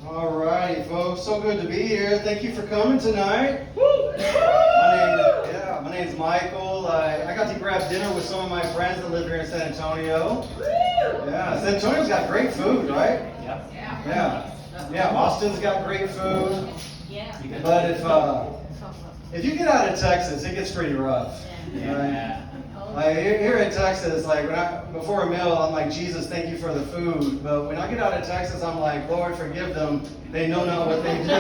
All righty, folks. So good to be here. Thank you for coming tonight. My name's Michael. I got to grab dinner with some of my friends that live here in San Antonio. Yeah, San Antonio's got great food, right? Yep. Yeah, Austin's got great food. But if you get out of Texas, it gets pretty rough. Right? Like here in Texas, like before a meal, I'm like, Jesus, thank you for the food. But when I get out of Texas, I'm like, Lord, forgive them. They know not what they do.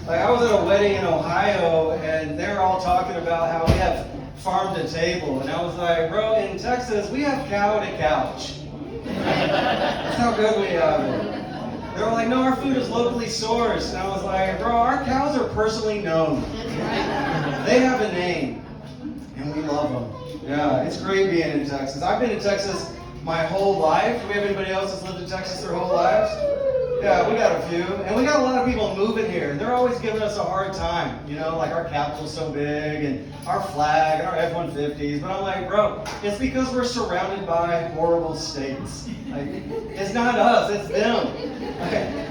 Like I was at a wedding in Ohio, and they're all talking about how we have farm to table, and I was like, bro, in Texas we have cow to couch. That's how good we have it. They were like, no, our food is locally sourced. And I was like, bro, our cows are personally known. They have a name. And we love them. Yeah, it's great being in Texas. I've been in Texas my whole life. Do we have anybody else that's lived in Texas their whole lives? Yeah, we got a few. And we got a lot of people moving here. They're always giving us a hard time. You know, like our capital's so big and our flag and our F-150s. But I'm like, bro, it's because we're surrounded by horrible states. Like, it's not us, it's them.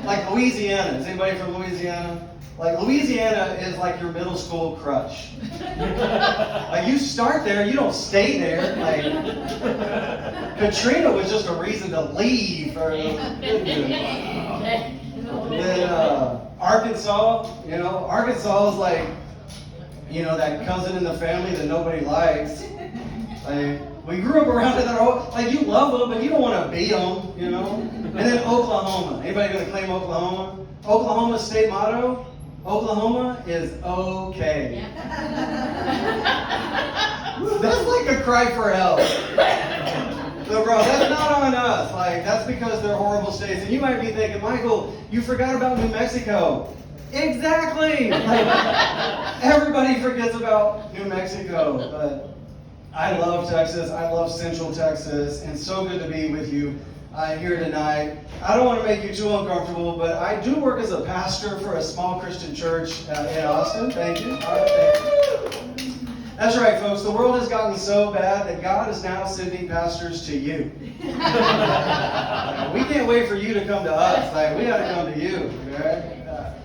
Like Louisiana. Is anybody from Louisiana? Like Louisiana is like your middle school crush. Like you start there, you don't stay there. Like Katrina was just a reason to leave. Then Arkansas, Arkansas is like, that cousin in the family that nobody likes. Like we grew up around it. Like you love them, but you don't want to beat them, And then Oklahoma. Anybody gonna claim Oklahoma? Oklahoma's state motto. Oklahoma is okay. That's like a cry for help. So, bro, that's not on us. Like, that's because they're horrible states. And you might be thinking, Michael, you forgot about New Mexico. Exactly. Like, everybody forgets about New Mexico. But I love Texas. I love Central Texas. And so good to be with you here tonight. I don't want to make you too uncomfortable, but I do work as a pastor for a small Christian church in Austin. Thank you. All right, thank you. That's right, folks. The world has gotten so bad that God is now sending pastors to you. We can't wait for you to come to us. Like, we got to come to you. Right?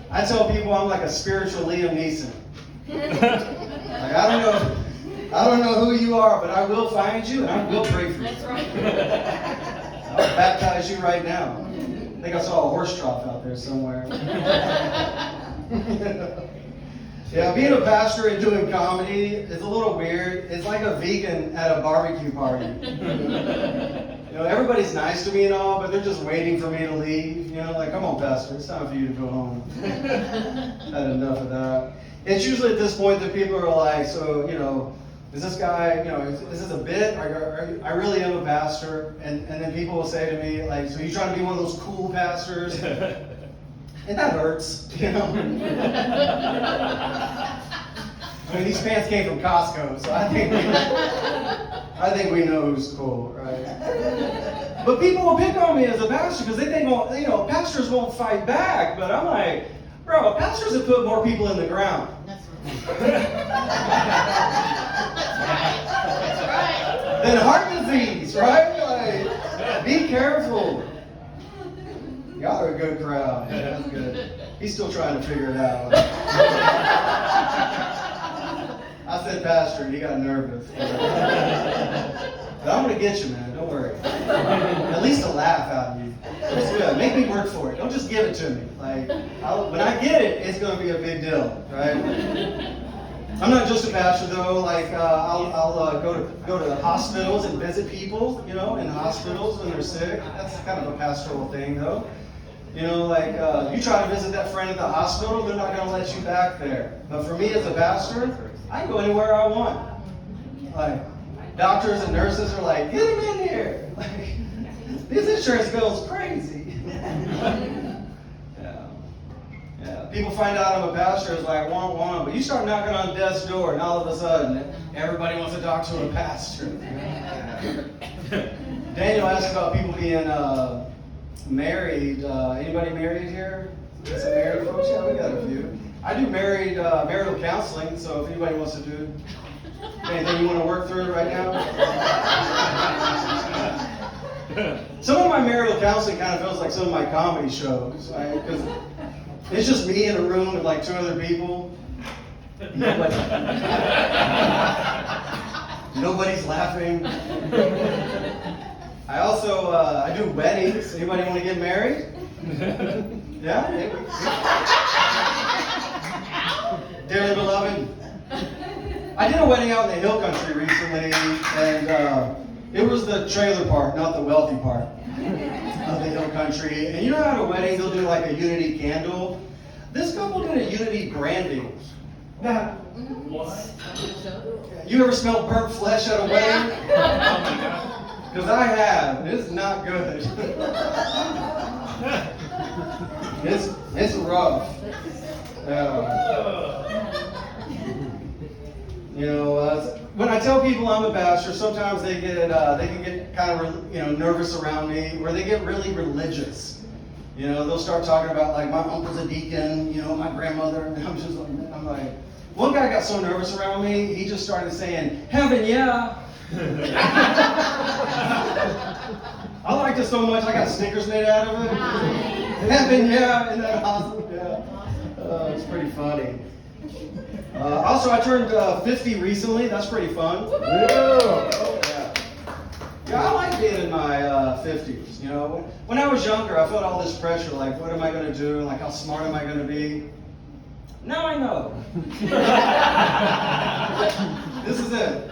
I tell people I'm like a spiritual Liam Neeson. Like, I don't know who you are, but I will find you and I will pray for you. That's right. I'll baptize you right now. I think I saw a horse trough out there somewhere. Yeah, being a pastor and doing comedy is a little weird. It's like a vegan at a barbecue party. Everybody's nice to me and all, but they're just waiting for me to leave. Like, come on, pastor, it's time for you to go home. Had enough of that. It's usually at this point that people are like, so, is this guy, is this a bit? I really am a pastor. And then people will say to me, like, so you trying to be one of those cool pastors? And that hurts, I mean, these pants came from Costco, so I think we know who's cool, right? But people will pick on me as a pastor because they think, well, pastors won't fight back. But I'm like, bro, pastors have put more people in the ground. That's right. Than heart disease, right? Like, be careful. Y'all are a good crowd. Yeah, that's good. He's still trying to figure it out. I said pastor, and he got nervous. But I'm going to get you, man. Don't worry. At least a laugh out of you. It's good. Make me work for it. Don't just give it to me. Like, when I get it, it's going to be a big deal, right? I'm not just a pastor though. Like I'll go to hospitals and visit people, in hospitals when they're sick. That's kind of a pastoral thing though. You try to visit that friend at the hospital, they're not going to let you back there. But for me as a pastor, I can go anywhere I want. Like doctors and nurses are like, get him in here. Like this insurance bill's crazy. Yeah, people find out I'm a pastor, it's like, wah, but you start knocking on death's door, and all of a sudden, everybody wants to talk to a pastor. Daniel asked about people being married. Anybody married here? Some married folks? Yeah, we got a few. I do marital counseling, so if anybody wants to do anything you want to work through right now. Some of my marital counseling kind of feels like some of my comedy shows, right? Because it's just me in a room with like 2 other people. Nobody's laughing. I also I do weddings. Anybody want to get married? Yeah? Dearly beloved. I did a wedding out in the hill country recently, and it was the trailer part, not the wealthy part of the hill country. And you know how at a wedding they'll do like a unity candle? This couple did a unity branding. Now, What? you ever smelled burnt flesh at a wedding? Because I have. It's not good. It's rough. When I tell people I'm a bachelor, sometimes they can get kind of nervous around me, or they get really religious. They'll start talking about like my uncle's a deacon, my grandmother, and I'm like, one guy got so nervous around me, he just started saying, heaven, yeah. I liked it so much, I got stickers made out of it. Heaven, yeah, isn't that awesome? Yeah. It's pretty funny. Also, I turned 50 recently. That's pretty fun. Yeah, I like being in my 50s. When I was younger, I felt all this pressure, like, what am I going to do? Like, how smart am I going to be? Now I know. This is it.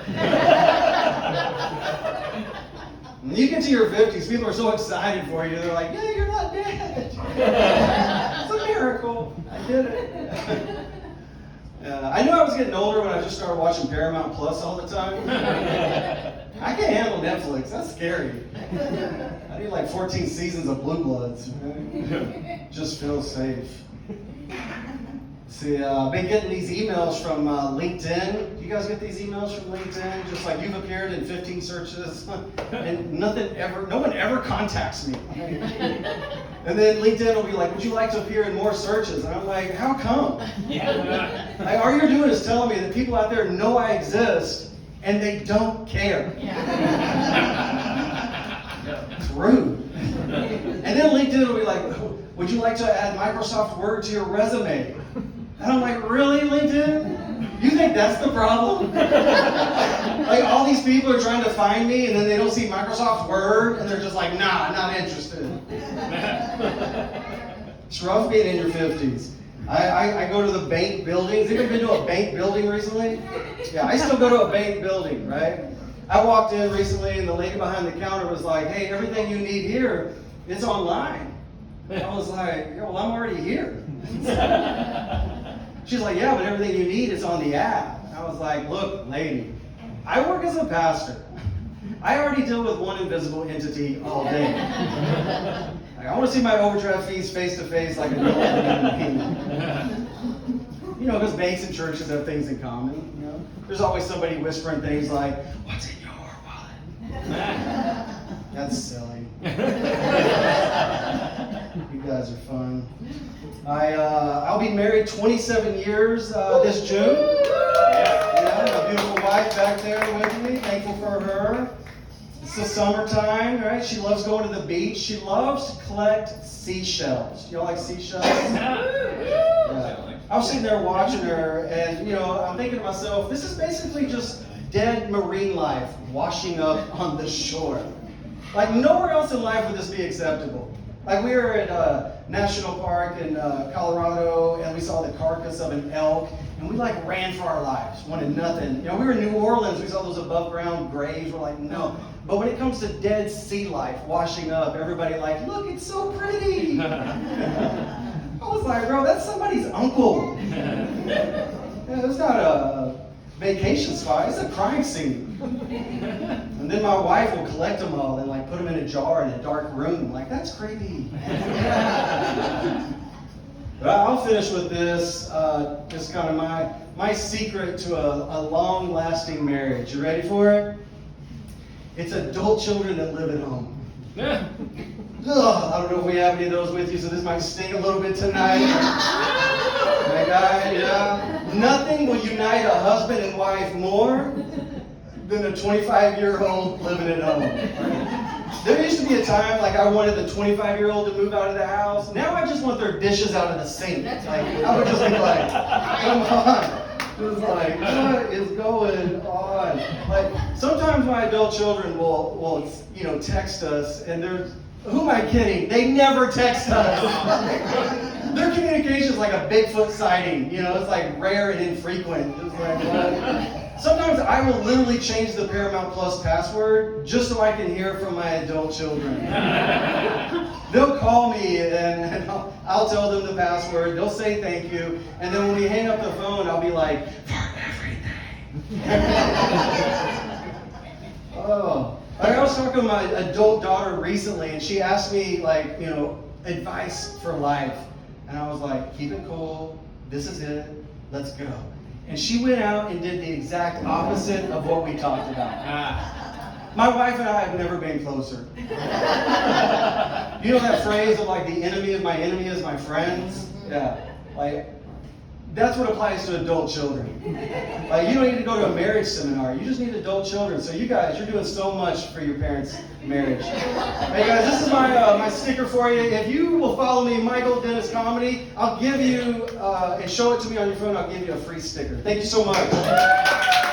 When you get to your 50s, people are so excited for you. They're like, yeah, you're not dead. It's a miracle. I did it. I knew I was getting older when I just started watching Paramount Plus all the time. I can't handle Netflix. That's scary. I need like 14 seasons of Blue Bloods. Right? Just feel safe. See, I've been getting these emails from LinkedIn. Do you guys get these emails from LinkedIn? Just like you've appeared in 15 searches, and no one ever contacts me. And then LinkedIn will be like, would you like to appear in more searches? And I'm like, how come? Yeah. Like, all you're doing is telling me that people out there know I exist, and they don't care. Yeah. It's rude. And then LinkedIn will be like, would you like to add Microsoft Word to your resume? And I'm like, really, LinkedIn? You think that's the problem? Like, all these people are trying to find me, and then they don't see Microsoft Word, and they're just like, nah, not interested. It's rough being in your 50s. I go to the bank buildings. Have you ever been to a bank building recently? Yeah, I still go to a bank building, right? I walked in recently, and the lady behind the counter was like, hey, everything you need here, it's online. I was like, yeah, well, I'm already here. She's like, yeah, but everything you need is on the app. I was like, look, lady, I work as a pastor. I already deal with one invisible entity all day. Like, I want to see my overdraft fees face to face like a real human. Because banks and churches have things in common. There's always somebody whispering things like, what's in your wallet? That's silly. You guys are fun. I'll be married 27 years this June. Yeah, my beautiful wife back there with me. Thankful for her. It's the summertime, right? She loves going to the beach. She loves to collect seashells. Do y'all like seashells? Yeah. I was sitting there watching her, and I'm thinking to myself, this is basically just dead marine life washing up on the shore. Like, nowhere else in life would this be acceptable. Like, we were at National Park in Colorado, and we saw the carcass of an elk, and we ran for our lives, wanted nothing. We were in New Orleans, we saw those above ground graves, we're like, no. But when it comes to dead sea life washing up, everybody look, it's so pretty. I was like, bro, that's somebody's uncle. It's not a vacation spot, it's a crime scene. And then my wife will collect them all and put them in a jar in a dark room. That's creepy. But I'll finish with this. Just kind of my secret to a long-lasting marriage. You ready for it? It's adult children that live at home. I don't know if we have any of those with you, so this might sting a little bit tonight. My guy, yeah. Nothing will unite a husband and wife more than a 25-year-old living at home. There used to be a time like I wanted the 25-year-old to move out of the house. Now I just want their dishes out of the sink. Like I would just be like, come on. It's like, what is going on? Like sometimes my adult children will text us, and who am I kidding? They never text us. Their communication is like a Bigfoot sighting. It's like rare and infrequent. It's like what? Sometimes I will literally change the Paramount Plus password just so I can hear from my adult children. They'll call me and I'll tell them the password. They'll say thank you. And then when we hang up the phone, I'll be like, for everything. Oh. I was talking to my adult daughter recently, and she asked me, advice for life. And I was like, keep it cool. This is it. Let's go. And she went out and did the exact opposite of what we talked about. My wife and I have never been closer. You know that phrase of the enemy of my enemy is my friends? Yeah. That's what applies to adult children. You don't need to go to a marriage seminar. You just need adult children. So you guys, you're doing so much for your parents' marriage. Hey guys, this is my sticker for you. If you will follow me, Michael Dennis Comedy, I'll give you, and show it to me on your phone, I'll give you a free sticker. Thank you so much.